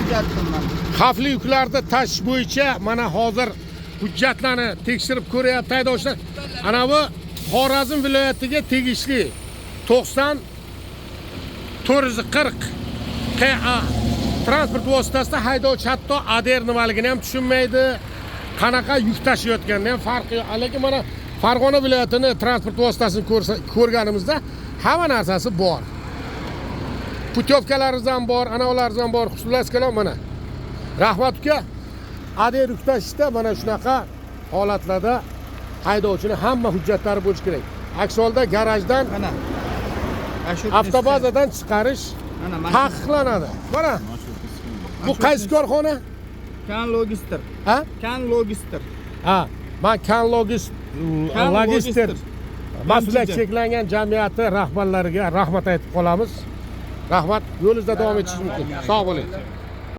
hujjatim mana. Xavfli yuklarni tashish bo'yicha mana hozir hujjatlarni tekshirib ko'ryapti haydovchilar. Ana bu Xorazm viloyatiga tegishli 90 440 QA transport vositasida haydovchi hatto ADR nimaligini ham tushunmaydi. Qanaqa yuk tashiyotganini ham farqi yo'q. Lekin mana Farg'ona viloyatini transport vositasini ko'rganimizda hamma narsasi bor. Putyovkalarimiz ham bor, anavilarimiz ham bor. Xususiy mana. Rahmat uka. ADR yuk tashishda mana shunaqa holatlarda haydovchining hamma hujjatlari bo'lishi kerak. Aks holda garajdan Mana. Avtobazadan chiqarish taqiqlanadi. Mana. Bu qaysi korxona? Kan Logister. Ha? Kan Logister. Ha, men Kan Logister mas'uliyat cheklangan jamiyati rahbarlariga rahmat aytib qolamiz. Rahmat, yo'lingizda davom etishingiz mumkin. Sog' bo'ling.